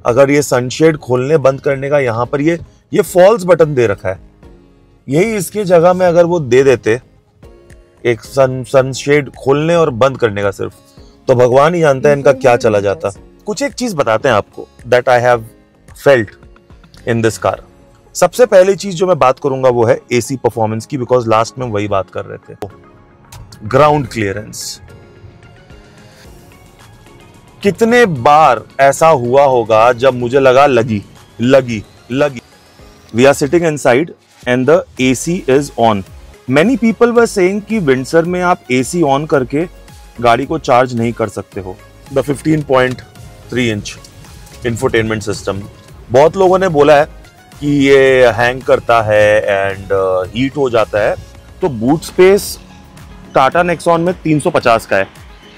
अगर ये सनशेड खोलने बंद करने का यहाँ पर ये फॉल्स बटन दे रखा है, यही इसकी जगह में अगर वो दे देते एक सनशेड खोलने और बंद करने का सिर्फ, तो भगवान ही जानता है इनका क्या चला जाता। कुछ एक चीज बताते हैं आपको that I have felt in this car. सबसे पहली चीज जो मैं बात करूंगा वो है एसी परफॉर्मेंस की, बिकॉज लास्ट में वही बात कर रहे थे। ग्राउंड क्लियरेंस, कितने बार ऐसा हुआ होगा जब मुझे लगा लगी। We are sitting inside and the AC is on. Many people were saying कि विंडसर में आप एसी ऑन करके गाड़ी को चार्ज नहीं कर सकते हो। द 15.3 इंच इंफोटेनमेंट सिस्टम, बहुत लोगों ने बोला है कि ये हैंग करता है एंड हीट हो जाता है। तो बूट स्पेस टाटा नेक्सॉन में 350 का है,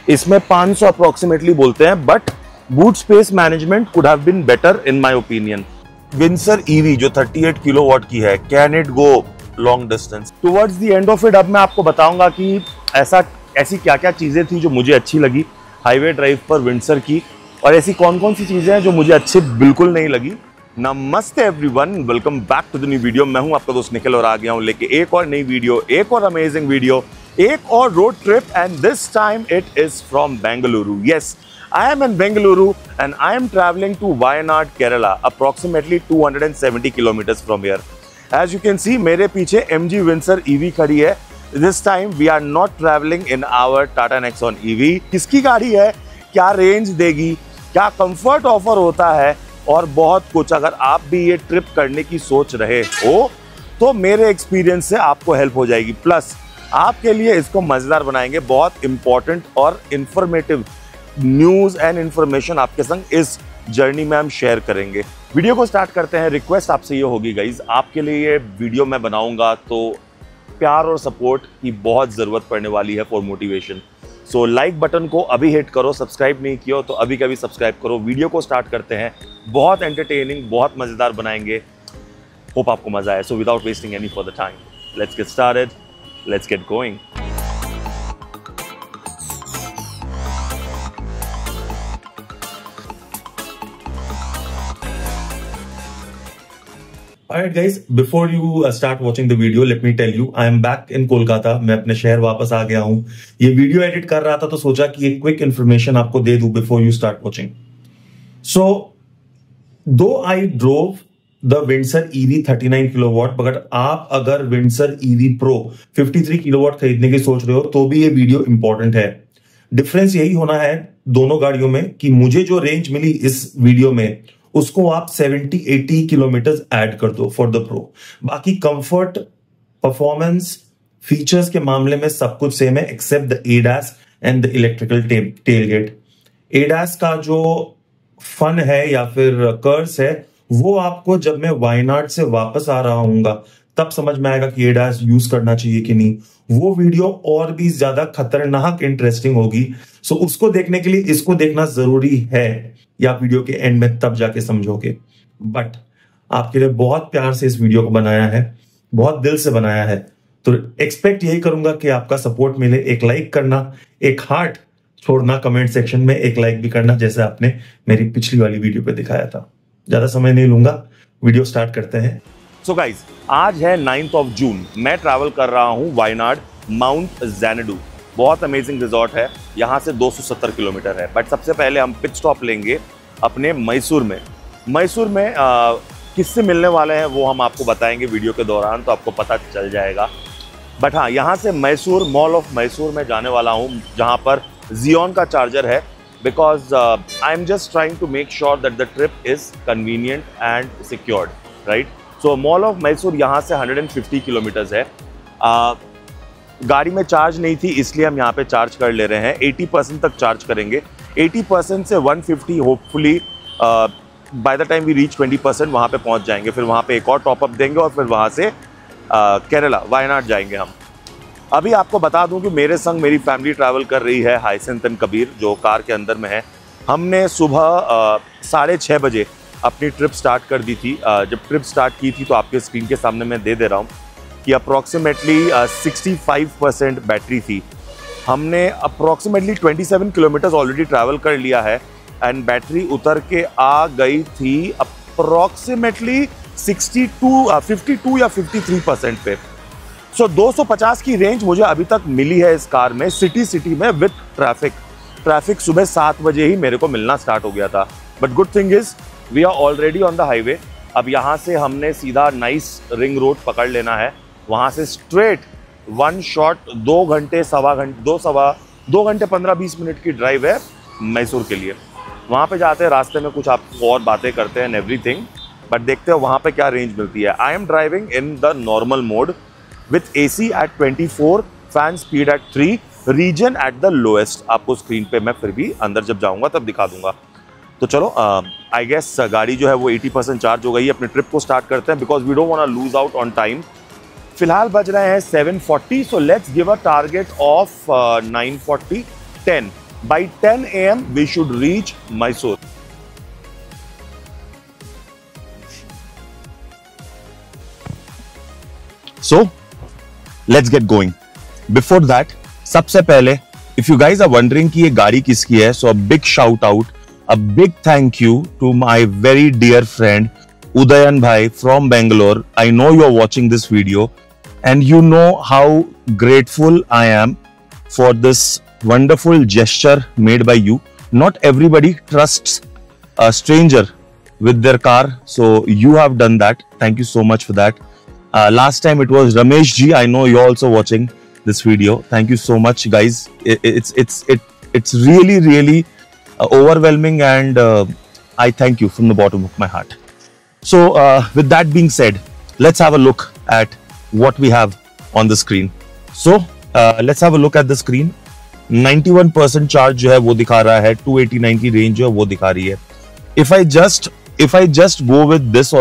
इसमें 500 अप्रोक्सीमेटली बोलते हैं, but boot space management could have been better in my opinion. Windsor EV जो 38 किलोवाट की है, can it go long distance? Towards the end of it अब मैं आपको बताऊंगा कि ऐसी क्या क्या चीजें थी जो मुझे अच्छी लगी हाईवे ड्राइव पर विंडसर की, और ऐसी कौन कौन सी चीजें हैं जो मुझे अच्छी बिल्कुल नहीं लगी। नमस्ते everyone, welcome back to the new video. मैं हूं आपका दोस्त निखिल और आ गया हूं लेके एक और नई वीडियो, एक और अमेजिंग वीडियो, एक और road trip, and this time it is from Bengaluru. Yes, I am in Bengaluru and I am traveling to Wayanad, Kerala, approximately 270 kilometers from here. As you can see, मेरे पीछे MG Windsor EV खड़ी है। This time we are not traveling in our Tata Nexon EV. किसकी गाड़ी है, क्या range देगी, क्या कंफर्ट ऑफर होता है और बहुत कुछ। अगर आप भी ये ट्रिप करने की सोच रहे हो तो मेरे एक्सपीरियंस से आपको हेल्प हो जाएगी, प्लस आपके लिए इसको मजेदार बनाएंगे। बहुत इंपॉर्टेंट और इंफॉर्मेटिव न्यूज एंड इंफॉर्मेशन आपके संग इस जर्नी में हम शेयर करेंगे। वीडियो को स्टार्ट करते हैं। रिक्वेस्ट आपसे ये होगी गाइज, आपके लिए ये वीडियो मैं बनाऊंगा तो प्यार और सपोर्ट की बहुत ज़रूरत पड़ने वाली है for motivation. So like button को अभी हिट करो, सब्सक्राइब नहीं किया तो अभी कभी सब्सक्राइब करो। वीडियो को स्टार्ट करते हैं, बहुत एंटरटेनिंग, बहुत मज़ेदार बनाएंगे। होप आपको मज़ा आए। So without wasting any for the time, let's get started, let's get going. Alright guys, before you start watching the video, let me tell you, I am back in Kolkata. मैं अपने शहर वापस आ गया हूँ। ये वीडियो एडिट कर रहा था तो सोचा कि एक क्विक इन्फॉर्मेशन आपको दे दूं before you start watching. So, though I drove the Windsor EV 39 kilowatt, मगर आप अगर Windsor EV Pro 53 किलोवाट खरीदने की सोच रहे हो तो भी ये वीडियो इंपॉर्टेंट है। डिफरेंस यही होना है दोनों गाड़ियों में कि मुझे जो रेंज मिली इस वीडियो में उसको आप 70-80 किलोमीटर ऐड कर दो फॉर द प्रो। बाकी कंफर्ट, परफॉर्मेंस, फीचर्स के मामले में सब कुछ सेम है except the ADAS and the electrical tailgate. ADAS का जो फन है या फिर कर्स है वो आपको जब मैं वायनाड से वापस आ रहा हूंगा तब समझ में आएगा कि ADAS यूज करना चाहिए कि नहीं। वो वीडियो और भी ज्यादा खतरनाक इंटरेस्टिंग होगी। सो उसको देखने के लिए इसको देखना जरूरी है, या वीडियो के एंड में तब जाके समझोगे। बट आपके लिए बहुत प्यार से इस वीडियो को बनाया है, बहुत दिल से बनाया है, तो एक्सपेक्ट यही करूंगा कि आपका सपोर्ट मिले। एक लाइक करना, एक हार्ट छोड़ना कमेंट सेक्शन में, एक लाइक भी करना जैसे आपने मेरी पिछली वाली वीडियो पे दिखाया था। ज्यादा समय नहीं लूंगा, वीडियो स्टार्ट करते हैं। सो गाइज, आज है 9th of June। मैं ट्रैवल कर रहा हूं वायनाड, माउंट ज़ैनडू। बहुत अमेजिंग रिजॉर्ट है, यहाँ से 270 किलोमीटर है। बट सबसे पहले हम पिट स्टॉप लेंगे अपने मैसूर में। मैसूर में किससे मिलने वाले हैं वो हम आपको बताएंगे वीडियो के दौरान, तो आपको पता चल जाएगा। बट हाँ, यहाँ से मैसूर, मॉल ऑफ मैसूर में जाने वाला हूँ जहाँ पर Xeon का चार्जर है, because I am just trying to make sure that the trip is convenient and secured, right. So Mall of Mysore यहाँ से 150 किलोमीटर्स है। गाड़ी में चार्ज नहीं थी इसलिए हम यहाँ पे चार्ज कर ले रहे हैं। 80% तक चार्ज करेंगे, 80% से 150 hopefully by the time we reach 20% वहाँ पे पहुँच जाएंगे। फिर वहाँ पे एक और टॉपअप देंगे और फिर वहाँ से केरला, वायनाड जाएंगे हम। अभी आपको बता दूं कि मेरे संग मेरी फैमिली ट्रैवल कर रही है, हाइसेंथ एंड कबीर जो कार के अंदर में है। हमने सुबह 6:30 बजे अपनी ट्रिप स्टार्ट कर दी थी। जब ट्रिप स्टार्ट की थी तो आपके स्क्रीन के सामने मैं दे रहा हूँ कि अप्रॉक्सीमेटली 65% बैटरी थी। हमने अप्रॉक्सीमेटली 27 किलोमीटर्स ऑलरेडी ट्रैवल कर लिया है एंड बैटरी उतर के आ गई थी अप्रोक्सीमेटली 52 या 53% पे। सो 250 की रेंज मुझे अभी तक मिली है इस कार में, सिटी में विद ट्रैफिक सुबह 7 बजे ही मेरे को मिलना स्टार्ट हो गया था। But good thing is we are already on the highway. अब यहाँ से हमने सीधा नाइस रिंग रोड पकड़ लेना है, वहाँ से स्ट्रेट वन शॉट 2 घंटे 15-20 मिनट की ड्राइव है मैसूर के लिए। वहाँ पे जाते हैं, रास्ते में कुछ आपको और बातें करते हैं एवरीथिंग, बट देखते हैं वहाँ पे क्या रेंज मिलती है। I am driving in the normal mode with AC at 24, fan speed at 3, regen at the lowest. आपको स्क्रीन पे मैं फिर भी अंदर जब जाऊँगा तब दिखा दूंगा। तो चलो आई गेस गाड़ी जो है वो 80% चार्ज हो गई है। अपने ट्रिप को स्टार्ट करते हैं because we don't want to lose out on time. फिलहाल बज रहे हैं 7:40, so let's give a target of 9:40 10 by 10 AM we should reach Mysore. So let's get going. Before that सबसे पहले if you guys are wondering कि ये गाड़ी किसकी है, so a big shout out, a big thank you to my very dear friend Udayan bhai from Bangalore. I know you are watching this video and you know how grateful I am for this wonderful gesture made by you. Not everybody trusts a stranger with their car, so you have done that. Thank you so much for that. Last time it was Ramesh ji. I know you're also watching this video. Thank you so much guys. It's really overwhelming and I thank you from the bottom of my heart. So with that being said, let's have a look at what we have on the screen. So let's have a look at the screen. 91% charge जो है वो दिखा रहा है, 289 की range जो है वो दिखा रही है। If I just go with this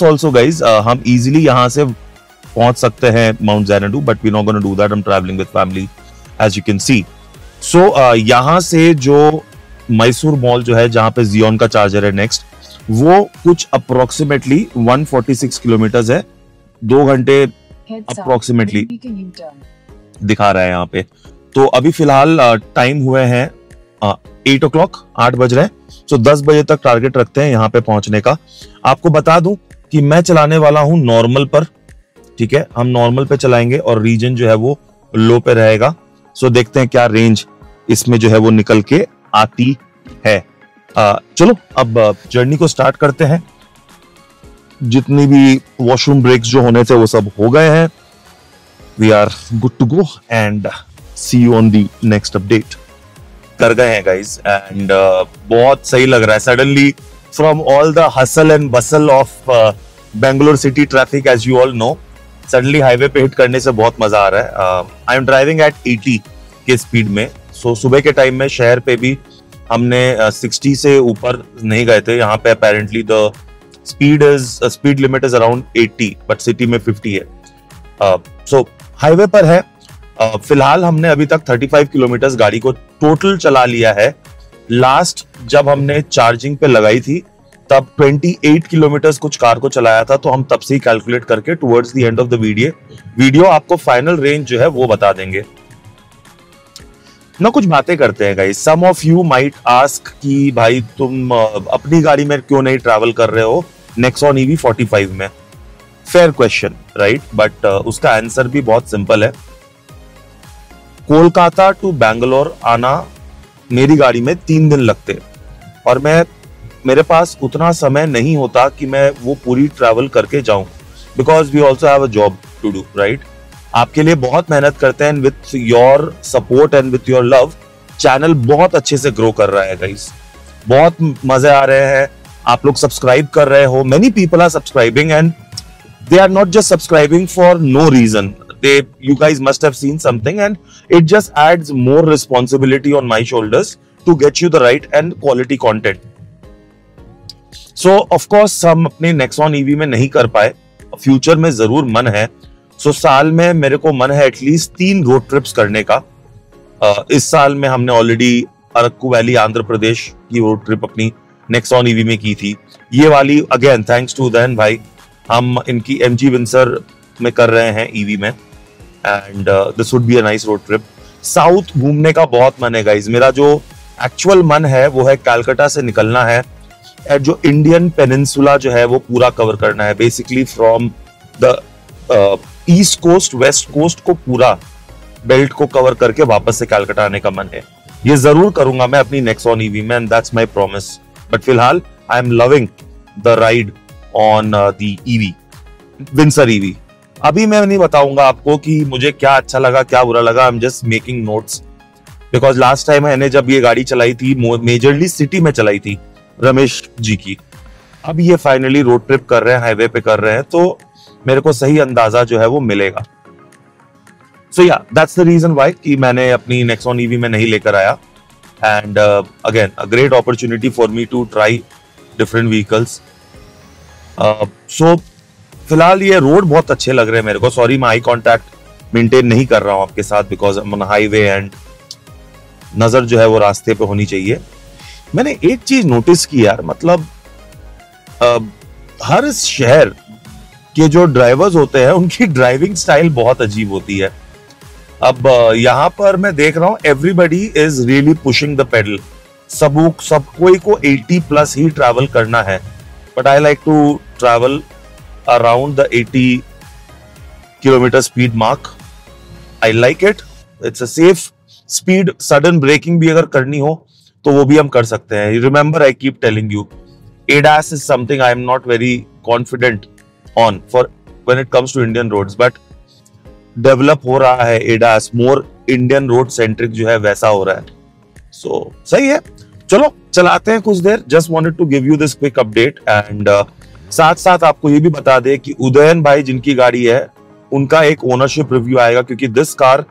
also guys, हम easily यहाँ से पहुंच सकते हैं mount ज़ैनाडू, but we're not going to do that. I'm traveling with family as you can see. So यहाँ से जो मैसूर मॉल जो है जहाँ पे जियोन का चार्जर है नेक्स्ट, वो कुछ अप्रोक्सीमेटली 146 किलोमीटर है, 2 घंटे अप्रोक्सीमेटली दिखा रहा है यहाँ पे। तो अभी फिलहाल टाइम हुए हैं 8 o'clock, 8 बज रहे हैं। सो 10 बजे तक टारगेट रखते हैं यहाँ पे पहुंचने का। आपको बता दूं कि मैं चलाने वाला हूँ नॉर्मल पर, ठीक है, हम नॉर्मल पे चलाएंगे और रीजन जो है वो लो पे रहेगा। सो देखते हैं क्या रेंज इसमें जो है वो निकल के आती है। चलो अब जर्नी को स्टार्ट करते हैं। जितनी भी वॉशरूम ब्रेक्स जो होने थे वो सब हो गए हैं। We are good to go and see you on the next update. कर गए हैं गाइज एंड बहुत सही लग रहा है। Suddenly from all the hustle and bustle of Bangalore city traffic, as you all know, suddenly highway पे हिट करने से बहुत मजा आ रहा है। आई एम ड्राइविंग एट 80 के स्पीड में। सो सुबह के टाइम में शहर पे भी हमने 60 से ऊपर नहीं गए थे। यहाँ पे apparently the speed limit is around 80, but city में 50 है। सो हाईवे पर है। फिलहाल हमने अभी तक 35 किलोमीटर गाड़ी को टोटल चला लिया है। लास्ट जब हमने चार्जिंग पे लगाई थी तब 28 किलोमीटर कुछ कार को चलाया था, तो हम तब से ही कैलकुलेट करके towards the end of the video आपको फाइनल रेंज जो है वो बता देंगे ना। कुछ बातें करते हैं guys. Some of you might ask कि भाई तुम अपनी गाड़ी में क्यों नहीं ट्रैवल कर रहे हो नेक्सॉन EV 45 में। Fair question, right? बट उसका आंसर भी बहुत सिंपल है। कोलकाता टू बैंगलोर आना मेरी गाड़ी में 3 दिन लगते और मेरे पास उतना समय नहीं होता कि मैं वो पूरी ट्रैवल करके जाऊं, because we also have a job to do, right? आपके लिए बहुत मेहनत करते हैं। With your support and with your love channel बहुत अच्छे से ग्रो कर रहा है गाइस। बहुत मजे आ रहे हैं। आप लोग सब्सक्राइब कर रहे हो। Many people are subscribing and they are not just subscribing for no reason. You guys must have seen something and it just adds more responsibility on my shoulders to get you the right and quality content. So of course हम अपने Nexon EV में नहीं कर पाए, future में जरूर मन है। So साल में मेरे को मन है एटलीस्ट 3 रोड ट्रिप्स करने का। इस साल में हमने ऑलरेडी अरक्कू वैली आंध्र प्रदेश की रोड ट्रिप अपनी Nexon EV में की थी। ये वाली अगेन थैंक्स टू उदयन भाई, हम इनकी MG विंसर में कर रहे हैं EV में, and this would be a nice road trip. South घूमने का बहुत मन है गाइज। मेरा जो एक्चुअल मन है वो है कलकत्ता से निकलना है, जो इंडियन पेनिनसुला जो है वो पूरा कवर करना है, basically from the east coast west coast को पूरा बेल्ट को कवर करके वापस से कलकत्ता आने का मन है। ये जरूर करूंगा मैं अपनी नेक्सॉन ईवी में, and that's my promise. But फिलहाल I am loving the ride on the EV, Windsor EV. अभी मैं नहीं बताऊंगा आपको कि मुझे क्या अच्छा लगा क्या बुरा लगा, आई am just making notes, because last time मैंने जब ये गाड़ी चलाई थी मेजरली सिटी में चलाई थी रमेश जी की, अब ये फाइनली रोड ट्रिप कर रहे हैं, हाईवे पे कर रहे हैं, तो मेरे को सही अंदाजा जो है वो मिलेगा। सो या दैट्स द रीजन व्हाई कि मैंने अपनी नेक्सॉन ईवी में नहीं लेकर आया, and again a great opportunity for me to try different vehicles. So फिलहाल ये रोड बहुत अच्छे लग रहे हैं मेरे को। सॉरी मैं आई कॉन्टैक्ट मेंटेन नहीं कर रहा हूं आपके साथ, बिकॉज ऑन हाईवे एंड नजर जो है वो रास्ते पे होनी चाहिए। मैंने एक चीज नोटिस की यार, मतलब हर शहर के जो ड्राइवर्स होते हैं उनकी ड्राइविंग स्टाइल बहुत अजीब होती है। अब यहां पर मैं देख रहा हूं everybody is really pushing the pedal, सब कोई को 80 प्लस ही ट्रैवल करना है, but I like to travel around the 80 kilometre speed mark. I like it, it's a safe speed. Sudden braking भी अगर करनी हो तो वो भी हम कर सकते हैं। Remember I keep telling you, ADAS is something I am not very confident on for when it comes to Indian roads, but develop हो रहा है ADAS, मोर इंडियन रोड सेंट्रिक जो है वैसा हो रहा है। सो सही है, चलो चलाते हैं कुछ देर। Just wanted to give you this quick update, and साथ साथ आपको ये भी बता दे कि उदयन भाई जिनकी गाड़ी है उनका एक ओनरशिप रिव्यू आएगा, क्योंकि this car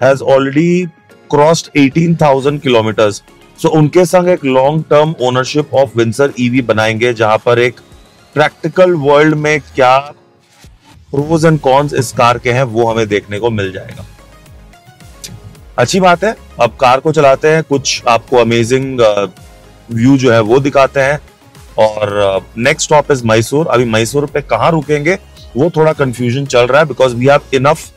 has already crossed 18,000 kilometres. So उनके संग एक long term ownership of Windsor EV बनाएंगे, जहां पर एक प्रैक्टिकल वर्ल्ड में क्या प्रोज एंड कॉन्स इस कार के हैं वो हमें देखने को मिल जाएगा। अच्छी बात है, अब कार को चलाते हैं, कुछ आपको अमेजिंग व्यू जो है वो दिखाते हैं। और नेक्स्ट स्टॉप इज मैसूर। अभी मैसूर पे कहां रुकेंगे वो थोड़ा कंफ्यूजन चल रहा है, because we have enough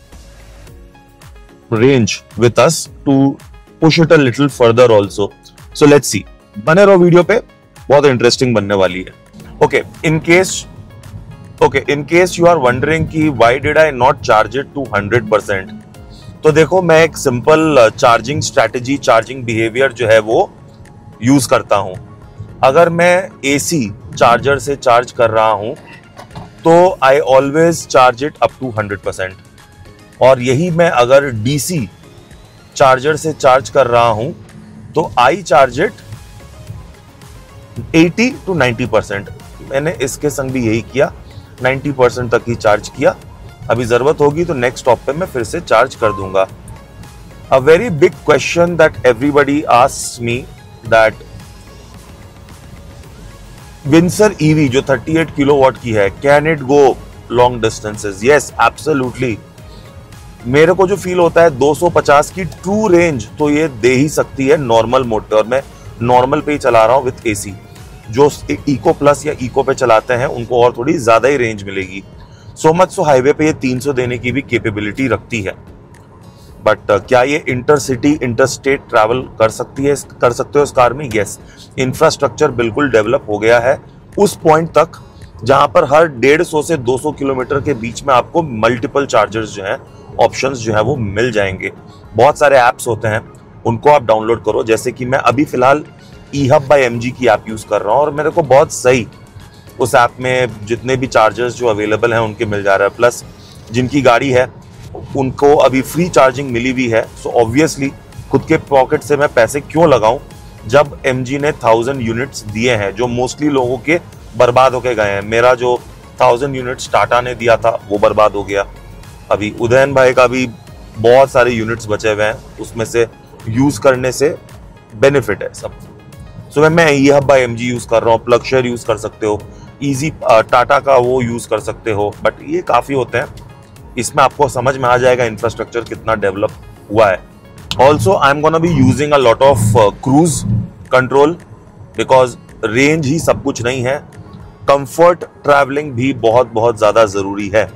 range with us to push it a little further also. So let's see, बने रहो वीडियो पे, बहुत इंटरेस्टिंग बनने वाली है। Okay, in case you are wondering कि why did I not charge it to 100%, तो देखो मैं एक simple charging strategy, charging behaviour जो है वो यूज करता हूं। अगर मैं AC चार्जर से चार्ज कर रहा हूं तो I always charge it up to 100%, और यही मैं अगर DC चार्जर से चार्ज कर रहा हूं तो आई चार्ज इट 80 to 90%। मैंने इसके संग भी यही किया, 90% तक ही चार्ज किया। अभी जरूरत होगी तो नेक्स्ट स्टॉप पे मैं फिर से चार्ज कर दूंगा। A very big question that everybody asks me that Windsor EV जो 38 किलोवाट की है, can it go long distances? Yes, absolutely. मेरे को जो फील होता है 250 की ट्रू रेंज तो ये दे ही सकती है नॉर्मल मोड पे, और मैं नॉर्मल पे ही चला रहा हूँ विथ AC। जो इको प्लस या इको पे चलाते हैं उनको और थोड़ी ज्यादा ही रेंज मिलेगी। सो मच सो हाईवे पे ये 300 देने की भी कैपेबिलिटी रखती है। बट क्या ये इंटरसिटी इंटरस्टेट ट्रैवल कर सकते हो इस कार में? यस, इंफ्रास्ट्रक्चर बिल्कुल डेवलप हो गया है उस पॉइंट तक जहां पर हर 150 से 200 किलोमीटर के बीच में आपको मल्टीपल चार्जर्स जो हैं, ऑप्शंस जो है वो मिल जाएंगे। बहुत सारे ऐप्स होते हैं, उनको आप डाउनलोड करो। जैसे कि मैं अभी फिलहाल eHub by MG की ऐप यूज कर रहा हूँ, और मेरे को बहुत सही उस ऐप में जितने भी चार्जर्स जो अवेलेबल हैं उनके मिल जा रहा है। प्लस जिनकी गाड़ी है उनको अभी फ्री चार्जिंग मिली हुई है। सो ऑब्वियसली खुद के पॉकेट से मैं पैसे क्यों लगाऊं जब MG ने 1000 यूनिट्स दिए हैं, जो मोस्टली लोगों के बर्बाद होके गए हैं। मेरा जो 1000 यूनिट्स टाटा ने दिया था वो बर्बाद हो गया। अभी उदयन भाई का भी बहुत सारे यूनिट्स बचे हुए हैं, उसमें से यूज करने से बेनिफिट है सब। सो मैं eHub by MG यूज कर रहा हूँ, प्लगशेयर यूज कर सकते हो, इजी टाटा का वो यूज कर सकते हो, बट ये काफी होते हैं। इसमें आपको समझ में आ जाएगा इंफ्रास्ट्रक्चर कितना डेवलप हुआ है। Also I am gonna be using a lot of cruise control, because range ही सब कुछ नहीं है, कंफर्ट ट्रैवलिंग भी बहुत बहुत ज्यादा जरूरी है।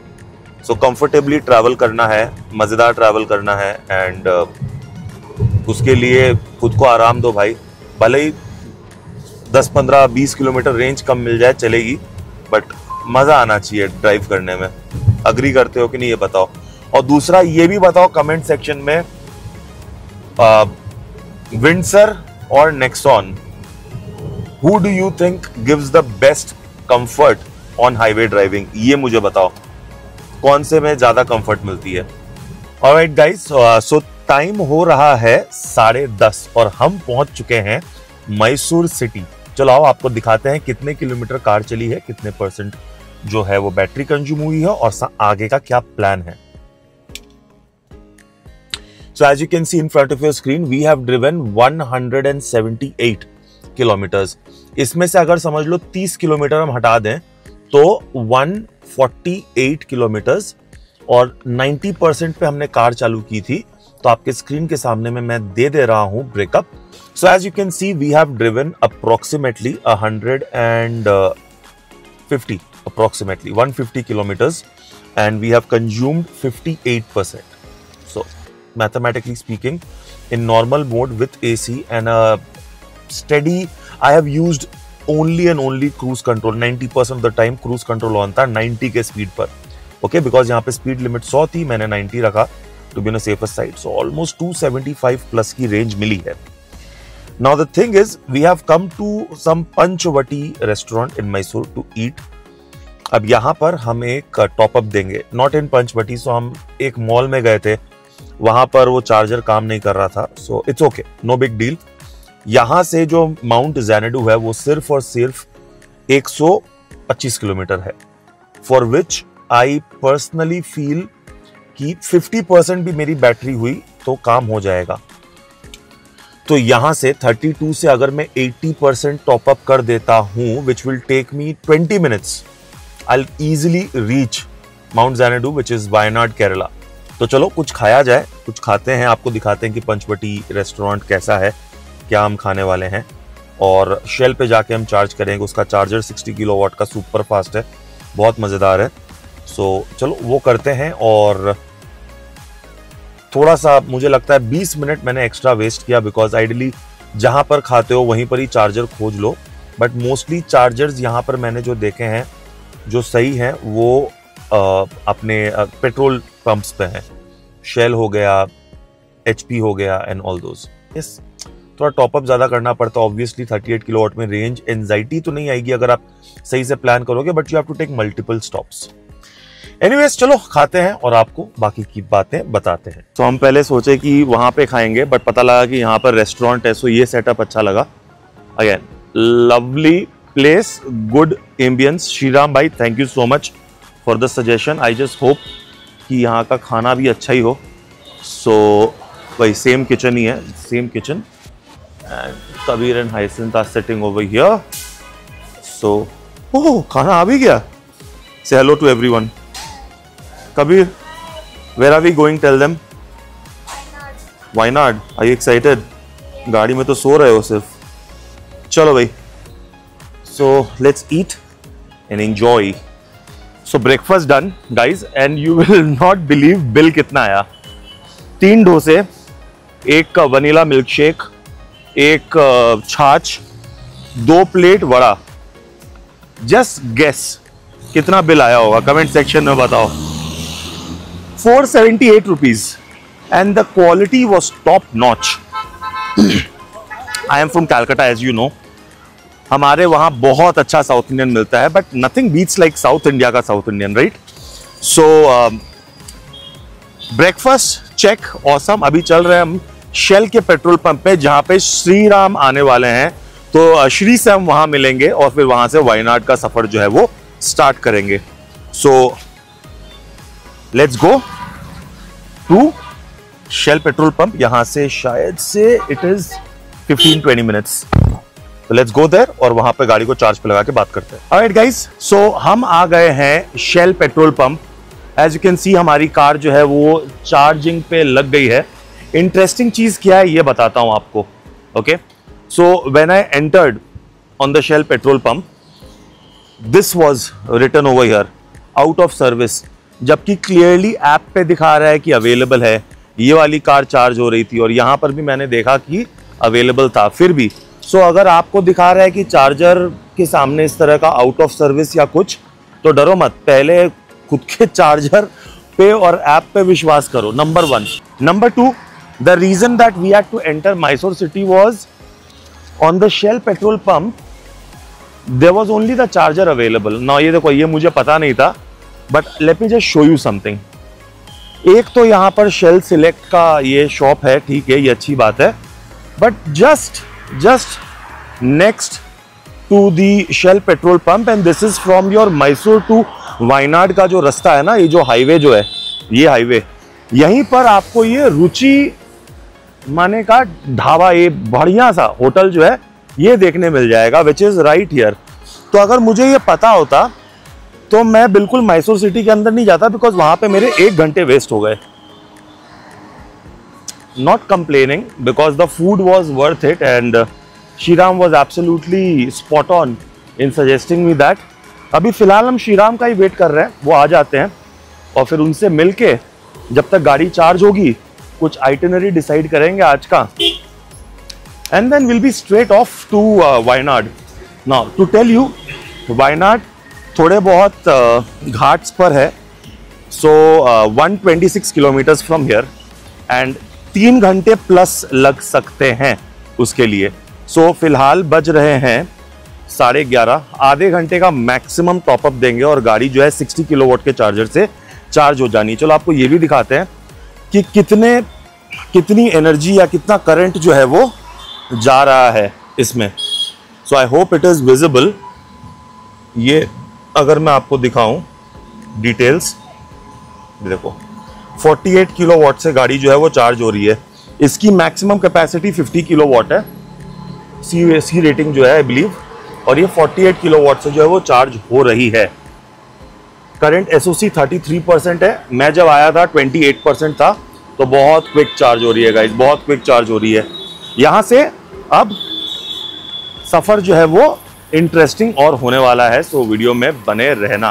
सो कंफर्टेबली ट्रैवल करना है, मजेदार ट्रैवल करना है, एंड उसके लिए खुद को आराम दो भाई, भले ही 10, 15, 20 किलोमीटर रेंज कम मिल जाए चलेगी, बट मजा आना चाहिए ड्राइव करने में। अग्री करते हो कि नहीं ये बताओ। और दूसरा ये भी बताओ कमेंट सेक्शन में, विंडसर और Nexon, who do you think gives the best comfort on highway driving, ये मुझे बताओ कौन से में ज्यादा कंफर्ट मिलती है। ऑलराइट गाइस, सो टाइम हो रहा है 10:30 और हम पहुंच चुके हैं मैसूर सिटी। चलो आओ आपको दिखाते हैं कितने किलोमीटर कार चली है, कितने परसेंट जो है वो बैटरी कंज्यूम हुई है और आगे का क्या प्लान है। So as you can see in front of your screen, we have driven 178 kilometres. इसमें से अगर समझ लो 30 किलोमीटर हम हटा दें तो 148 किलोमीटर्स, और 90% पे हमने कार चालू की थी। तो आपके स्क्रीन के सामने में मैं दे रहा हूं breakup. So as you can see we have driven approximately 150 kilometers and we have consumed 58%. So mathematically speaking, in normal mode with AC and a steady, I have used only and only cruise control. 90% of the time cruise control on था 90 के speed पर, okay, because यहाँ पे speed limit 100 थी, मैंने 90 रखा to be on a safer side. So almost 275 plus की range मिली है। Now the thing is, we have come to some Panchvati restaurant in Mysore to eat. अब यहाँ पर हम एक टॉपअप देंगे, नॉट इन पंचवटी। सो हम एक मॉल में गए थे, वहां पर वो चार्जर काम नहीं कर रहा था, so it's okay, no big deal. यहां से जो माउंट ज़ैनडू है वो सिर्फ और सिर्फ 125 किलोमीटर है, for which I personally feel कि 50% भी मेरी बैटरी हुई तो काम हो जाएगा। तो यहां से 32 से अगर मैं 80% टॉपअप कर देता हूं, which will take me 20 minutes, I'll easily reach Mount Xanadu, which is Wayanad, Kerala. तो चलो कुछ खाया जाए, कुछ खाते हैं, आपको दिखाते हैं कि पंचवटी रेस्टोरेंट कैसा है, क्या हम खाने वाले हैं। और शेल पे जाके हम चार्ज करेंगे, उसका चार्जर 60 किलोवाट का सुपर फास्ट है, बहुत मज़ेदार है। सो चलो वो करते हैं। और थोड़ा सा मुझे लगता है 20 मिनट मैंने एक्स्ट्रा वेस्ट किया, बिकॉज आइडली जहाँ पर खाते हो वहीं पर ही चार्जर खोज लो, बट मोस्टली चार्जर्स यहाँ पर मैंने जो देखे हैं जो सही है वो अपने पेट्रोल पंप्स पे हैं। शेल हो गया, HP हो गया एंड ऑल दोज। यस, थोड़ा टॉपअप ज़्यादा करना पड़ता है ऑब्वियसली। 38 किलोवाट में रेंज एंजाइटी तो नहीं आएगी अगर आप सही से प्लान करोगे, but you have to take multiple stops. Anyways चलो खाते हैं और आपको बाकी की बातें बताते हैं। तो हम पहले सोचे कि वहाँ पे खाएंगे, बट पता लगा कि यहाँ पर रेस्टोरेंट है, सो ये सेटअप अच्छा लगा। Again lovely place, good ambience. Shriram भाई, thank you so much for the suggestion. I just hope कि यहाँ का खाना भी अच्छा ही हो। So भाई सेम किचन ही है, same kitchen, and Kabir and Hyacinth are sitting over here. So oh, खाना आ भी गया। Say hello to everyone. Kabir, where are we going? Tell them. Wayanad. Are you excited? गाड़ी में तो सो रहे हो सिर्फ। चलो भाई, so let's eat and enjoy. So breakfast done guys, and you will not believe bill कितना आया। 3 डोसे, एक वनीला मिल्क शेक, एक छाछ, 2 प्लेट वड़ा। जस्ट गेस कितना बिल आया होगा, कमेंट सेक्शन में बताओ। 478 rupees, and the quality was top notch. I am from Calcutta as you know. हमारे वहाँ बहुत अच्छा साउथ इंडियन मिलता है, but nothing beats like south India का south Indian, right? So breakfast check, awesome. अभी चल रहे हैं हम शेल के पेट्रोल पंप पे, जहाँ पे श्रीराम आने वाले हैं। तो श्री से हम वहाँ मिलेंगे और फिर वहाँ से वायनाड का सफर जो है वो स्टार्ट करेंगे। So let's go to Shell petrol pump. यहाँ से शायद से इट इज 15-20 मिनट्स। तो लेट्स गो देयर और वहां पे गाड़ी को चार्ज पे लगा के बात करते हैं। ऑलराइट गाइस, सो हम आ गए हैं Shell petrol pump. As you can see हमारी कार जो है वो चार्जिंग पे लग गई है। इंटरेस्टिंग चीज क्या है ये बताता हूं आपको। Okay, so when I entered on the Shell petrol pump, this was written over here, out of service, जबकि क्लियरली ऐप पे दिखा रहा है कि अवेलेबल है। ये वाली कार चार्ज हो रही थी और यहाँ पर भी मैंने देखा कि अवेलेबल था फिर भी। सो अगर आपको दिखा रहा है कि चार्जर के सामने इस तरह का आउट ऑफ सर्विस या कुछ, तो डरो मत, पहले खुद के चार्जर पे और ऐप पे विश्वास करो, number 1। Number 2, the reason that we had to enter Mysore city was on the Shell petrol pump there was only the charger available. Now ये देखो, ये मुझे पता नहीं था, but let me just show you something. एक तो यहाँ पर शेल सिलेक्ट का ये शॉप है, ठीक है, ये अच्छी बात है, but just next to the Shell petrol pump, and this is from your Mysore to Wayanad का जो रास्ता है ना, ये जो हाईवे जो है, ये हाईवे, यहीं पर आपको ये रुचि माने का ढाबा, ये बढ़िया सा होटल जो है ये देखने मिल जाएगा, विच इज राइट हियर। तो अगर मुझे ये पता होता तो मैं बिल्कुल मैसूर सिटी के अंदर नहीं जाता, बिकॉज वहां पे मेरे 1 घंटे वेस्ट हो गए। Not complaining because the food was worth it, and Shriram was absolutely spot on in suggesting me that. अभी फिलहाल हम श्रीराम का ही वेट कर रहे हैं, वो आ जाते हैं और फिर उनसे मिलके जब तक गाड़ी चार्ज होगी कुछ आइटिनरी डिसाइड करेंगे आज का, and then will be straight off to Wayanad. Now to tell you, Wayanad थोड़े बहुत घाट्स पर है, so 126 kilometres from here, and 3 घंटे प्लस लग सकते हैं उसके लिए। सो फिलहाल बज रहे हैं 11:30, आधे घंटे का मैक्सिमम टॉपअप देंगे और गाड़ी जो है 60 किलोवाट के चार्जर से चार्ज हो जानी है। चलो आपको ये भी दिखाते हैं कि कितनी एनर्जी या कितना करंट जो है वो जा रहा है इसमें। So I hope it is visible. ये अगर मैं आपको दिखाऊं डिटेल्स, देखो 48 किलोवाट से गाड़ी जो है वो चार्ज हो रही है। इसकी मैक्सिमम कैपेसिटी 50 किलोवाट है, सी रेटिंग जो है आई बिलीव, और ये 48 किलोवाट से जो है वो चार्ज हो रही है। करंट एसओसी 33% है, मैं जब आया था 28% था, तो बहुत क्विक चार्ज हो रही है गाइस, बहुत क्विक चार्ज हो रही है। यहाँ से अब सफ़र जो है वो इंटरेस्टिंग और होने वाला है, सो वीडियो में बने रहना।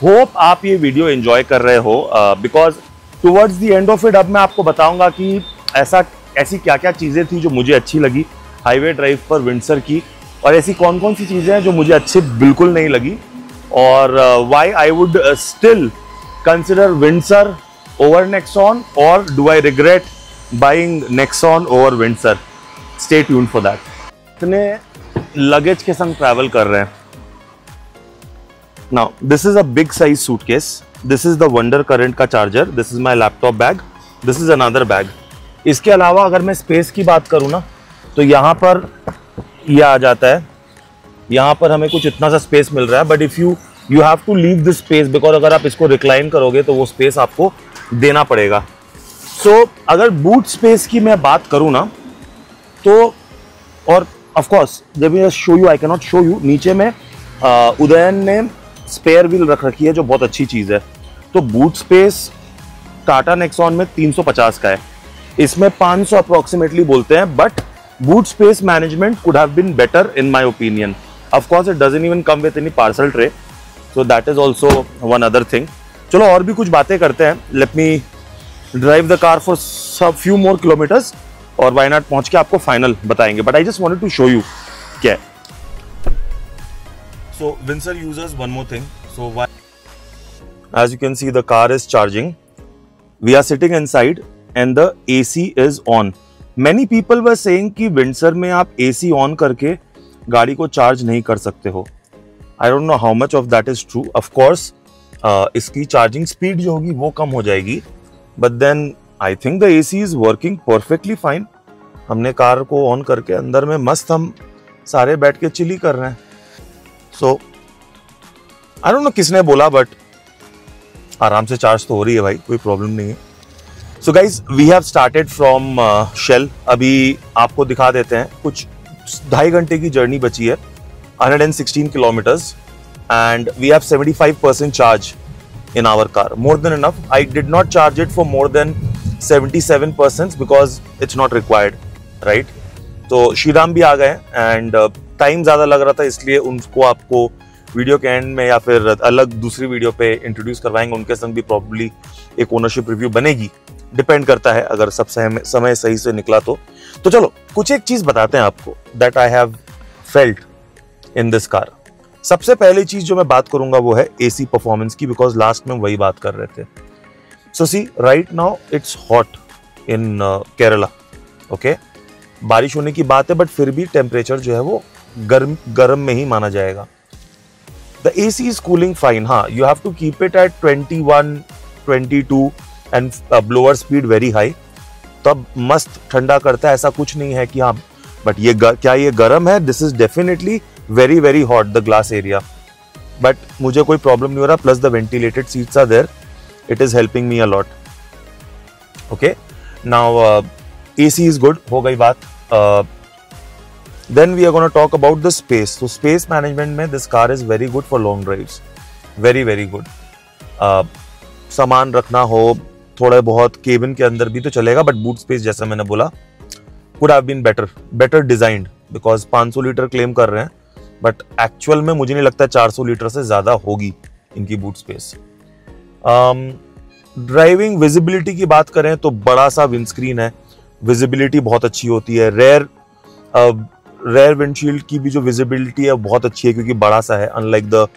होप आप ये वीडियो एंजॉय कर रहे हो, because towards the end of it अब मैं आपको बताऊंगा कि ऐसी क्या क्या चीज़ें थी जो मुझे अच्छी लगी हाईवे ड्राइव पर विंडसर की, और ऐसी कौन कौन सी चीज़ें हैं जो मुझे अच्छी बिल्कुल नहीं लगी, और why I would still consider Windsor over Nexon, और do I regret buying Nexon over Windsor. Stay tuned for that. इतने लगेज के संग ट्रैवल कर रहे हैं। Now this is a big size suitcase, this is the wonder current का charger, this is my laptop bag, this is another bag. इसके अलावा अगर मैं स्पेस की बात करूँ ना, तो यहाँ पर ये आ जाता है, यहाँ पर हमें कुछ इतना सा स्पेस मिल रहा है, but if you have to leave this space, because अगर आप इसको रिक्लाइन करोगे तो वो स्पेस आपको देना पड़ेगा। सो अगर बूट स्पेस की मैं बात करूँ ना, तो और ऑफ कोर्स जब ये show you, I can not show you, नीचे में उदयन ने स्पेयर व्हील रख रखी है जो बहुत अच्छी चीज़ है। तो बूट स्पेस टाटा नेक्सॉन में 350 का है, इसमें 500 अप्रोक्सीमेटली बोलते हैं, but boot space management could have been better in my opinion. Of course it doesn't even come with any parcel tray, so that is also one other thing. चलो और भी कुछ बातें करते हैं। Let me drive the car for सब few more kilometres और वायनाड पहुंच के आपको फाइनल बताएंगे, but I just wanted to show you क्या है। So Windsor users, one more thing. So as you can see, the car is charging. We are sitting inside and the AC is on. Many people were saying कि Windsor में आप AC on करके गाड़ी को charge नहीं कर सकते हो। I don't know how much of that is true. Of course, इसकी चार्जिंग स्पीड जो होगी वो कम हो जाएगी, but then I think the AC is working perfectly fine. हमने कार को ऑन करके अंदर में मस्त हम सारे बैठ के चिली कर रहे हैं। So, I don't know किसने बोला, बट आराम से चार्ज तो हो रही है भाई, कोई प्रॉब्लम नहीं है। So guys, we have started from Shell. अभी आपको दिखा देते हैं, कुछ 2.5 घंटे की जर्नी बची है, 116 kilometres, and we have 75% charge in our car. More than enough. I did not charge it for more than 77% because it's not required, right? तो श्रीराम भी आ गए एंड टाइम ज़्यादा लग रहा था, इसलिए उनको आपको वीडियो के एंड में या फिर अलग दूसरी वीडियो पे इंट्रोड्यूस करवाएंगे, उनके संग भी प्रॉब्ली एक ओनरशिप रिव्यू बनेगी, डिपेंड करता है अगर सब समय सही से निकला तो चलो कुछ एक चीज बताते हैं आपको that I have felt in this car. सबसे पहली चीज जो मैं बात करूंगा वो है एसी परफॉर्मेंस की, बिकॉज लास्ट में वही बात कर रहे थे। So see right now it's hot in Kerala, okay, बारिश होने की बात है बट फिर भी टेम्परेचर जो है वो गर्म में ही माना जाएगा। The AC is cooling fine, हाँ you have to keep it at 21, 22 and blower speed very high, तब मस्त ठंडा करता है, ऐसा कुछ नहीं है कि हाँ बट ये क्या ये गर्म है, this is definitely very very hot the glass area, but मुझे कोई प्रॉब्लम नहीं हो रहा, plus the ventilated seats are there, it is helping me a lot. Okay, now AC is good, हो गई बात। Then we are going to talk about the space. So space management में this car is very good for long drives, very very good. सामान रखना हो थोड़ा बहुत cabin के अंदर भी तो चलेगा, बट बूट स्पेस जैसा मैंने बोला could have been better designed, because 500 litre claim कर रहे हैं बट एक्चुअल में मुझे नहीं लगता 400 लीटर से ज्यादा होगी इनकी बूट स्पेस। ड्राइविंग विजिबिलिटी की बात करें तो बड़ा सा विंडस्क्रीन है, विजिबिलिटी बहुत अच्छी होती है। रेयर विंडशील्ड की भी जो विजिबिलिटी है बहुत अच्छी है क्योंकि बड़ा सा है, unlike the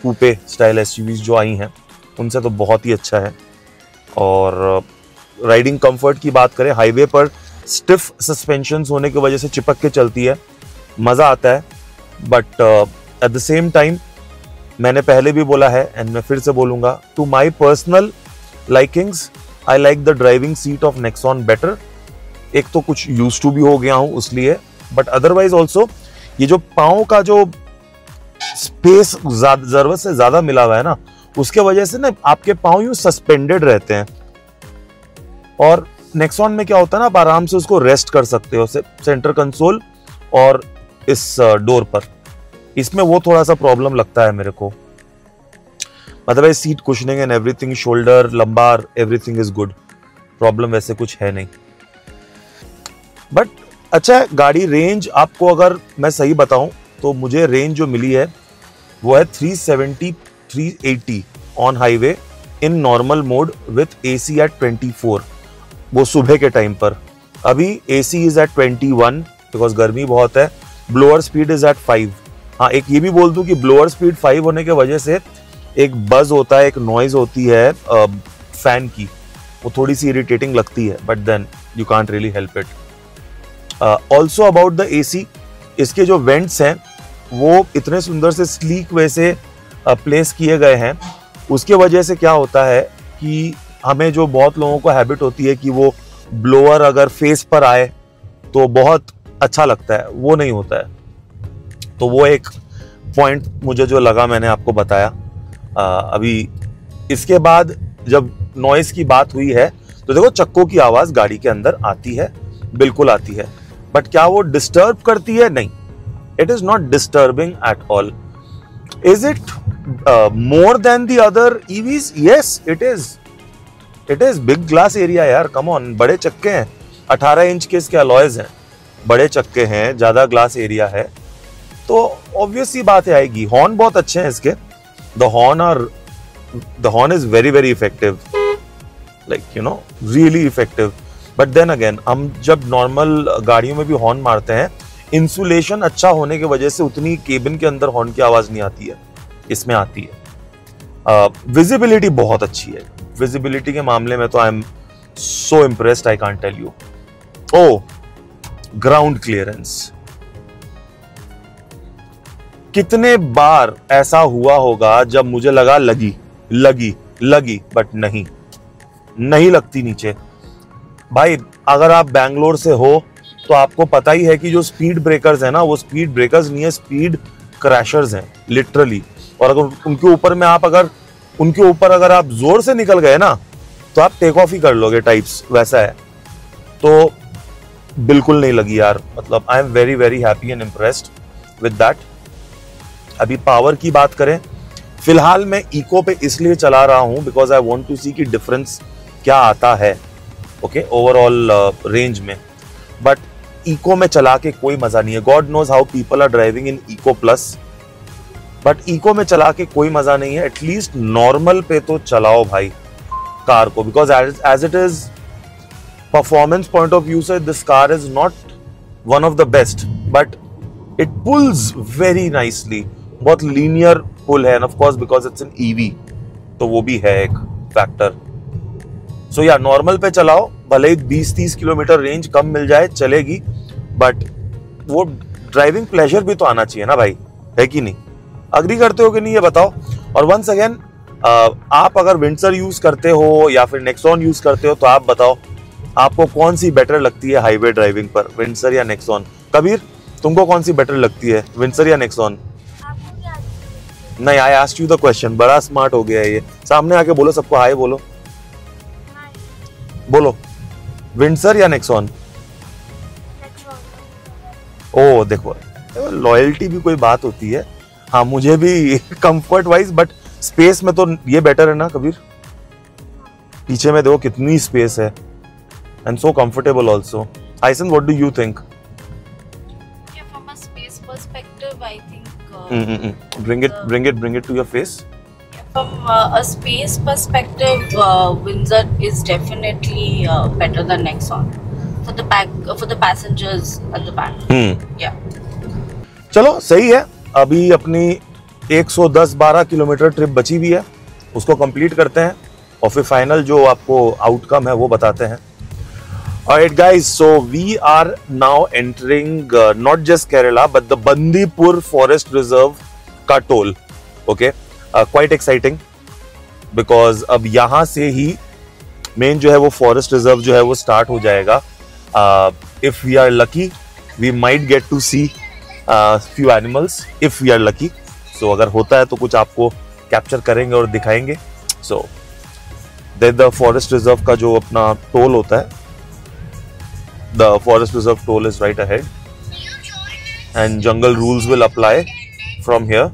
coupe style SUVs जो आई हैं उनसे तो बहुत ही अच्छा है। और राइडिंग कंफर्ट की बात करें, हाईवे पर स्टिफ सस्पेंशन होने की वजह से चिपक के चलती है, मज़ा आता है, but at the same time मैंने पहले भी बोला है एंड मैं फिर से बोलूँगा, to my personal likings I like the driving seat of Nexon better. एक तो कुछ यूज टू भी हो गया हूं उसलिए, बट अदरवाइज ऑल्सो ये जो पाँव का जो स्पेस जरूरत से ज्यादा मिला हुआ है ना, उसके वजह से ना आपके पाँव यूं सस्पेंडेड रहते हैं। और नेक्सॉन में क्या होता है ना, आप आराम से उसको रेस्ट कर सकते हो सेंटर कंसोल और इस डोर पर। इसमें वो थोड़ा सा प्रॉब्लम लगता है मेरे को, मतलब seat cushioning and everything, shoulder lumbar everything is good, problem वैसे कुछ है नहीं। बट अच्छा है गाड़ी, रेंज आपको अगर मैं सही बताऊं तो मुझे रेंज जो मिली है वो है 370 380 on highway in normal mode with AC at 24, वो सुबह के टाइम पर। अभी AC इज एट 21 बिकॉज गर्मी बहुत है, ब्लोअर स्पीड इज एट 5। हाँ एक ये भी बोल दूं कि ब्लोअर स्पीड 5 होने की वजह से एक बज होता है, एक नॉइज होती है फैन की, वो थोड़ी सी इरिटेटिंग लगती है, but then you can't really help it. Also about the AC, इसके जो वेंट्स हैं वो इतने सुंदर से स्लीक वे से प्लेस किए गए हैं, उसके वजह से क्या होता है कि हमें जो बहुत लोगों को हैबिट होती है कि वो ब्लोअर अगर फेस पर आए तो बहुत अच्छा लगता है, वो नहीं होता है। तो वो एक पॉइंट मुझे जो लगा मैंने आपको बताया। अभी इसके बाद जब नॉइस की बात हुई है तो देखो चक्कों की आवाज गाड़ी के अंदर आती है, बिल्कुल आती है, बट क्या वो डिस्टर्ब करती है? नहीं, it is not disturbing at all. Is it more than the other EVs? Yes it is big glass area यार, कम ऑन, बड़े चक्के हैं, 18 इंच के इसके अलॉयज हैं, बड़े चक्के हैं, ज्यादा ग्लास एरिया है, तो ऑब्वियस सी बात आएगी। हॉर्न बहुत अच्छे हैं इसके, the horn is very very effective, like you know really effective, but then again हम जब नॉर्मल गाड़ियों में भी हॉर्न मारते हैं, इंसुलेशन अच्छा होने की वजह से उतनी केबिन के अंदर हॉर्न की आवाज नहीं आती है, इसमें आती है। विजिबिलिटी बहुत अच्छी है, विजिबिलिटी के मामले में तो I am so impressed, I can't tell you. Oh ground clearance, कितने बार ऐसा हुआ होगा जब मुझे लगा लगी बट नहीं लगती नीचे। भाई अगर आप बैंगलोर से हो तो आपको पता ही है कि जो स्पीड ब्रेकर्स है ना, वो स्पीड ब्रेकर्स नहीं है, स्पीड क्रैशर्स हैं लिटरली। और अगर उनके ऊपर अगर आप जोर से निकल गए ना तो आप टेक ऑफ ही कर लोगे, टाइप्स वैसा है। तो बिल्कुल नहीं लगी यार, मतलब I am very very happy and impressed with that. अभी पावर की बात करें, फिलहाल मैं इको पे इसलिए चला रहा हूं because I want to see कि डिफरेंस क्या आता है, ओके, ओवरऑल रेंज में। बट इको में चला के कोई मजा नहीं है। God knows how people are driving in eco plus, but eco में चला के कोई मजा नहीं है। एटलीस्ट नॉर्मल पे तो चलाओ भाई कार को, because as it is performance point of view से this car is not one of the best, but it pulls very nicely. बहुत लीनियर पुल है, and of course because it's an EV तो वो भी है एक factor. सो या normal पे चलाओ, भले ही 20-30 किलोमीटर रेंज कम मिल जाए चलेगी, बट वो ड्राइविंग प्लेजर भी तो आना चाहिए ना भाई, है कि नहीं? अग्री करते हो कि नहीं ये बताओ। और वंस अगेन आप अगर विंडसर यूज करते हो या फिर नेक्सॉन यूज करते हो तो आप बताओ आपको कौन सी बेटर लगती है हाईवे ड्राइविंग पर, विंडसर या नेक्सॉन? कबीर तुमको कौन सी बेटर लगती है, विंडसर या नेक्सॉन? नहीं, I asked you the question. बड़ा स्मार्ट हो गया है ये। सामने आके बोलो, सबको हाय बोलो, बोलो विंडसर या नेक्सॉन? ओ देखो, लॉयल्टी भी कोई बात होती है। हाँ मुझे भी कंफर्ट वाइज, बट स्पेस में तो ये बेटर है ना कबीर? पीछे में देखो कितनी स्पेस है, एंड सो कंफर्टेबल ऑल्सो। आइसन, what do you think? From a space perspective, I think. Bring it to your face. From a space perspective, Windsor is definitely better than Nexon for the back, for the passengers at the back. Yeah. चलो सही है। अभी अपनी 110-12 kilometre trip बची भी है, उसको complete करते हैं और फिर फाइनल जो आपको आउटकम है वो बताते हैं। Alright guys, so we are now entering not just Kerala but the Bandipur Forest Reserve का toll. Okay, quite exciting because अब यहाँ से ही मेन जो है वो फॉरेस्ट रिजर्व जो है वो स्टार्ट हो जाएगा। If we are lucky, we might get to see few animals if we are lucky. So अगर होता है तो कुछ आपको कैप्चर करेंगे और दिखाएंगे। So the forest reserve का जो अपना टोल होता है, the forest reserve toll is right ahead and jungle rules will apply from here.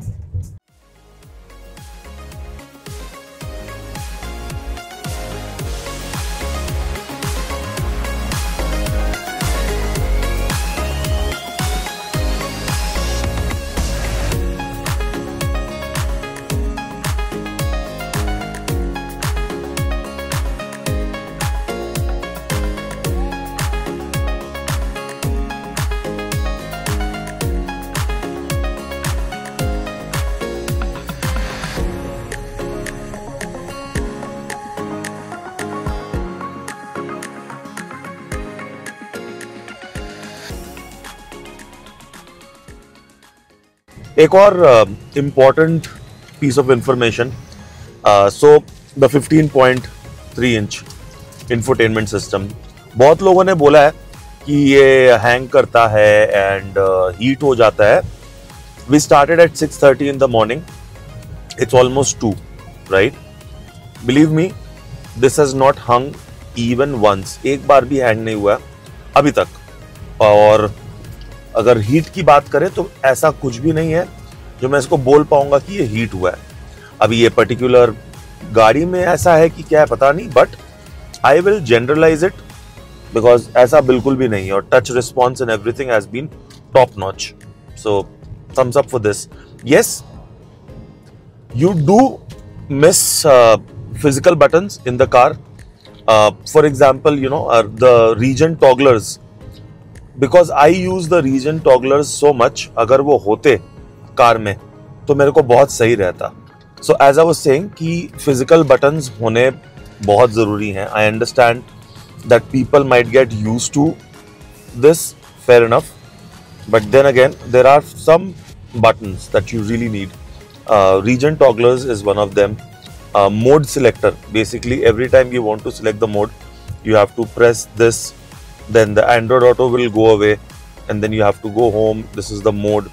एक और important piece of information, so the 15.3 inch infotainment system, बहुत लोगों ने बोला है कि ये हैंग करता है एंड हीट हो जाता है। We started at 6:30 in the morning, it's almost 2, right? Believe me, this has not hung even once, एक बार भी हैंग नहीं हुआ अभी तक। और अगर हीट की बात करें तो ऐसा कुछ भी नहीं है जो मैं इसको बोल पाऊंगा कि ये हीट हुआ है। अभी ये पर्टिकुलर गाड़ी में ऐसा है कि क्या है पता नहीं, but I will generalise it because ऐसा बिल्कुल भी नहीं है। और touch response and everything has been top notch, so thumbs up for this. Yes, you do miss physical buttons in the car. For example, you know, the region togglers, because I use the region togglers so much, अगर वो होते car में तो मेरे को बहुत सही रहता। So as I was saying कि physical buttons होने बहुत ज़रूरी हैं। I understand that people might get used to this, fair enough, but then again there are some buttons that you really need. Region togglers is one of them. Mode selector, basically every time you want to select the mode you have to press this, then the Android Auto will go away and then you have to go home. This is the mode,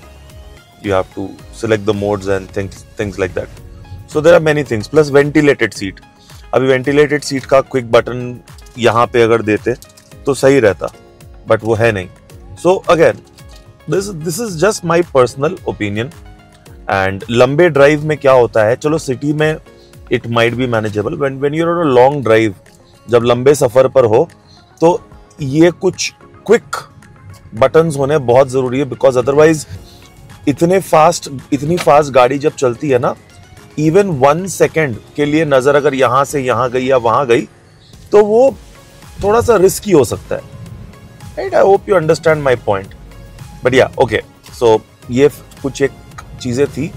you have to select the modes and things like that. So there are many things, plus ventilated seat. अभी ventilated seat का quick button यहाँ पे अगर देते तो सही रहता, but वो है नहीं। So again, this is just my personal opinion. And लंबे ड्राइव में क्या होता है, चलो सिटी में it might be manageable, when you are on a long drive, जब लंबे सफर पर हो तो ये कुछ क्विक बटन्स होने बहुत जरूरी है, बिकॉज अदरवाइज इतनी फास्ट गाड़ी जब चलती है ना, इवन 1 सेकेंड के लिए नजर अगर यहां से यहां गई या वहां गई तो वो थोड़ा सा रिस्की हो सकता है, right? I hope you understand my point, but या ओके। सो ये कुछ एक चीजें थी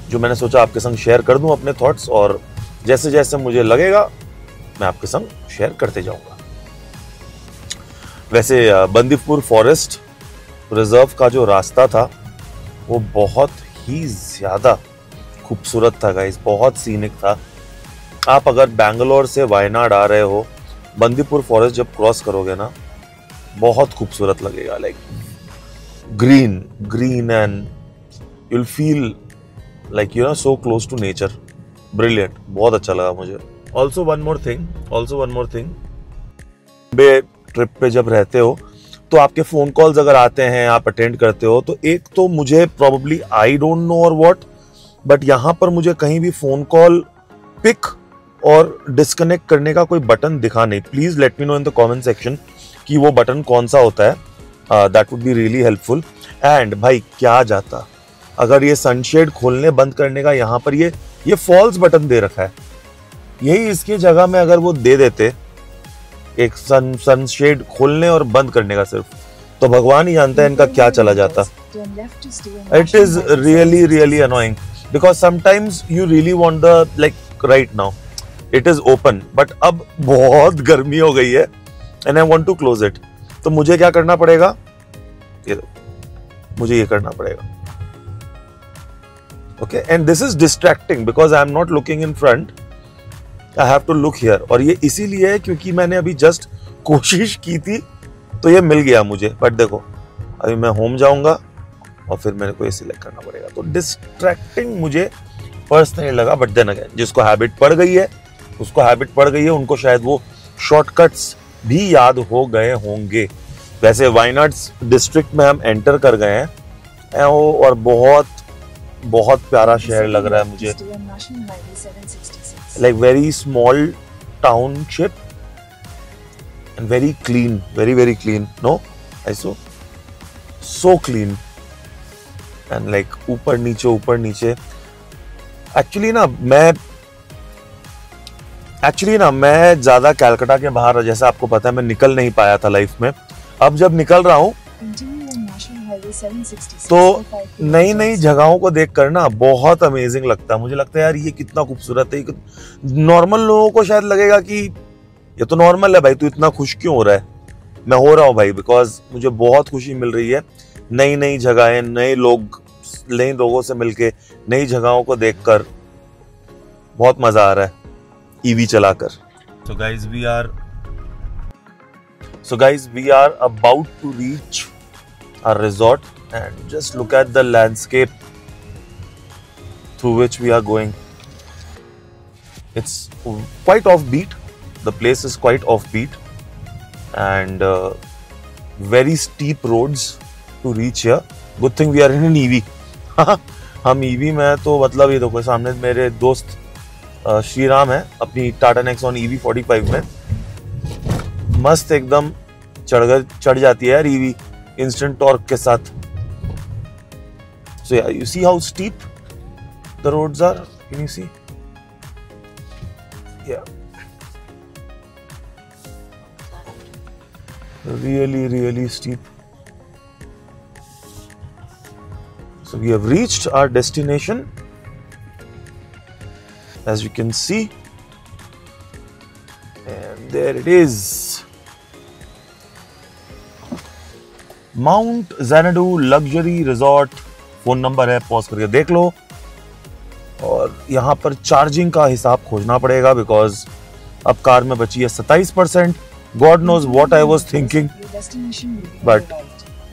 जो मैंने सोचा आपके संग शेयर कर दूं अपने थॉट्स, और जैसे जैसे मुझे लगेगा मैं आपके संग शेयर करते जाऊंगा। वैसे बंदीपुर फॉरेस्ट रिजर्व का जो रास्ता था वो बहुत ही ज्यादा खूबसूरत था गाइस, बहुत सीनिक था। आप अगर बैंगलोर से वायनाड आ रहे हो, बंदीपुर फॉरेस्ट जब क्रॉस करोगे ना, बहुत खूबसूरत लगेगा, like green and you'll feel like you know so close to nature. Brilliant, बहुत अच्छा लगा मुझे। Also one more thing, बे ट्रिप पे जब रहते हो तो आपके फोन कॉल्स अगर आते हैं, आप अटेंड करते हो, तो एक तो मुझे प्रॉब्ली आई डोंट नो और व्हाट, बट यहाँ पर मुझे कहीं भी फोन कॉल पिक और डिस्कनेक्ट करने का कोई बटन दिखा नहीं। Please let me know in the comment section कि वो बटन कौन सा होता है, that would be really helpful. And भाई क्या जाता अगर ये सनशेड खोलने बंद करने का यहाँ पर ये फॉल्स बटन दे रखा है, यही इसकी जगह में अगर वो दे देते एक सनशेड खोलने और बंद करने का सिर्फ, तो भगवान ही जानता है इनका क्या चला जाता। It is really annoying because sometimes you really want the like right now it is open, but अब बहुत गर्मी हो गई है and I want to close it. तो मुझे क्या करना पड़ेगा, मुझे ये करना पड़ेगा। Okay, and this is distracting because I am not looking in front. I have to look here. और ये इसीलिए है क्योंकि मैंने अभी जस्ट कोशिश की थी तो ये मिल गया मुझे, बट देखो अभी मैं होम जाऊंगा और फिर मेरे को ये सिलेक्ट करना पड़ेगा। तो डिस्ट्रैक्टिंग मुझे पर्सनली लगा, बट देन अगेन जिसको हैबिट पड़ गई है उनको शायद वो शॉर्टकट्स भी याद हो गए होंगे। वैसे वायनाड डिस्ट्रिक्ट में हम एंटर कर गए हैं और बहुत प्यारा शहर लग रहा है मुझे, like very small township and very clean, very clean, no I so clean and like ऊपर नीचे। एक्चुअली ना मैं ज्यादा कलकत्ता के बाहर, जैसा आपको पता है, मैं निकल नहीं पाया था लाइफ में। अब जब निकल रहा हूँ तो नई जगहों को देखकर ना बहुत अमेजिंग लगता है। मुझे लगता है यार ये कितना खूबसूरत है। नॉर्मल लोगों को शायद लगेगा कि ये तो नॉर्मल है भाई, तू इतना खुश क्यों हो रहा है। मैं हो रहा हूँ भाई, बिकॉज मुझे बहुत खुशी मिल रही है। नई जगहें, नए लोगों से मिलके, नई जगहों को देखकर बहुत मजा आ रहा है ईवी चलाकर। So guys, we are about to reach our resort and just look at the landscape through which we are going. It's quite offbeat. The place is quite offbeat and very steep roads to reach here. Good thing we are in an EV. हम EV में तो मतलब ये देखो सामने मेरे दोस्त श्रीराम है अपनी टाटा नेक्सॉन EV45 में, मस्त एकदम चढ़ जाती है यार ईवी इंस्टेंट टॉर्क के साथ। So yeah, you see how steep the roads are? Can you see? Yeah. Really steep. So we have reached our destination, as you can see, and there it is. Mount Xanadu luxury resort. Phone number है, pause करके देख लो। और यहाँ पर charging का हिसाब खोजना पड़ेगा बिकॉज अब कार में बची है 27%। God knows what I was thinking, but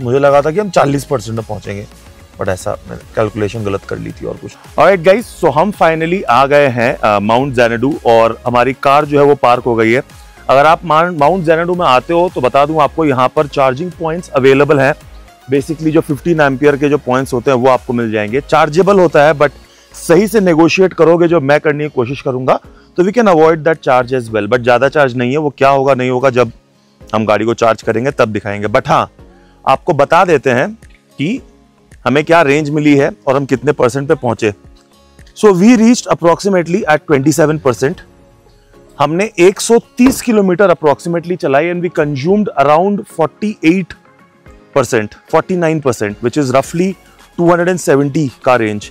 मुझे लगा था कि हम 40% में पहुंचेंगे, बट ऐसा मैंने कैलकुलेशन गलत कर ली थी और कुछ। ऑलराइट गाइस, सो हम फाइनली आ गए हैं माउंट ज़ैनडू और हमारी कार जो है वो पार्क हो गई है। अगर आप माउंट ज़ैनडू में आते हो तो बता दूं आपको यहाँ पर चार्जिंग पॉइंट्स अवेलेबल हैं। बेसिकली जो 15 एम्पियर के जो पॉइंट्स होते हैं वो आपको मिल जाएंगे। चार्जेबल होता है, बट सही से नेगोशिएट करोगे जो मैं करने की कोशिश करूंगा तो we can avoid that charge as well. But ज्यादा चार्ज नहीं है, वो क्या होगा नहीं होगा जब हम गाड़ी को चार्ज करेंगे तब दिखाएंगे। बट हाँ, आपको बता देते हैं कि हमें क्या रेंज मिली है और हम कितने परसेंट पे पहुंचे। So we reached approximately at 27%। हमने 130 किलोमीटर अप्रोक्सीमेटली चलाई and we consumed around 49%, which is रफली 270 का रेंज।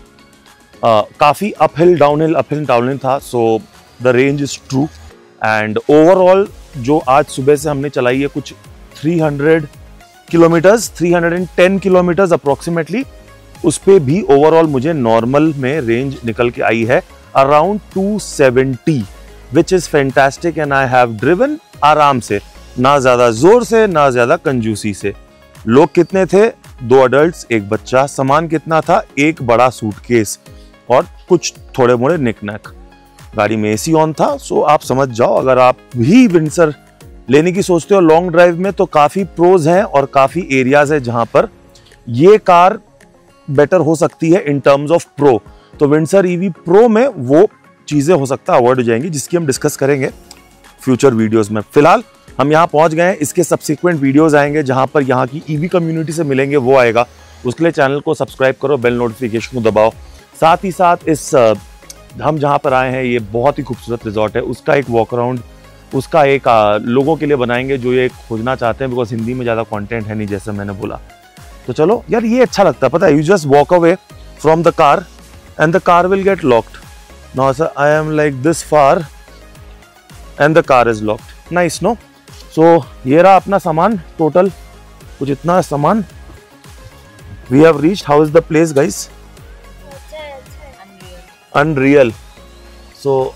काफी अपहिल डाउनहिल था, so the range is true. And overall जो आज सुबह से हमने चलाई है कुछ 310 किलोमीटर्स अप्रोक्सीमेटली, उस पे भी ओवरऑल मुझे नॉर्मल में रेंज निकल के आई है around 270, which is fantastic. And I have driven आराम से, ना ज्यादा जोर से ना ज्यादा कंजूसी से। लोग कितने थे? 2 अडल्ट्स, 1 बच्चा। सामान कितना था? 1 बड़ा सूटकेस और कुछ थोड़े मोड़े निकनैक। गाड़ी में एसी ऑन था, सो आप समझ जाओ अगर आप भी विंडसर लेने की सोचते हो लॉन्ग ड्राइव में तो काफी प्रोज हैं और काफी एरियाज है जहां पर ये कार बेटर हो सकती है इन टर्म्स ऑफ प्रो। तो विंडसर ईवी प्रो में वो चीजें हो सकता है अवॉइड हो जाएंगी, जिसकी हम डिस्कस करेंगे फ्यूचर वीडियोस में। फिलहाल हम यहाँ पहुंच गए हैं, इसके सब्सिक्वेंट वीडियोस आएंगे जहां पर यहाँ की ईवी कम्युनिटी से मिलेंगे, वो आएगा। उसके लिए चैनल को सब्सक्राइब करो, बेल नोटिफिकेशन को दबाओ। साथ ही साथ इस हम जहाँ पर आए हैं ये बहुत ही खूबसूरत रिजॉर्ट है, उसका एक वॉक अराउंड, उसका एक लोगों के लिए बनाएंगे जो ये खोजना चाहते हैं, बिकॉज हिंदी में ज़्यादा कंटेंट है नहीं जैसे मैंने बोला। तो चलो यार, ये अच्छा लगता है, पता है, you just walk away from the car and the car will get locked. Now sir I am like this far and the car is locked. Nice no. So ये रहा अपना सामान, टोटल कुछ इतना सामान। We have reached. How is the place guys? Unreal. So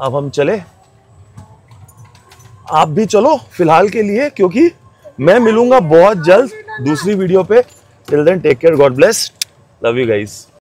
अब हम चले, आप भी चलो फिलहाल के लिए, क्योंकि मैं मिलूंगा बहुत जल्द दूसरी वीडियो पे। Till then take care, God bless, love you guys.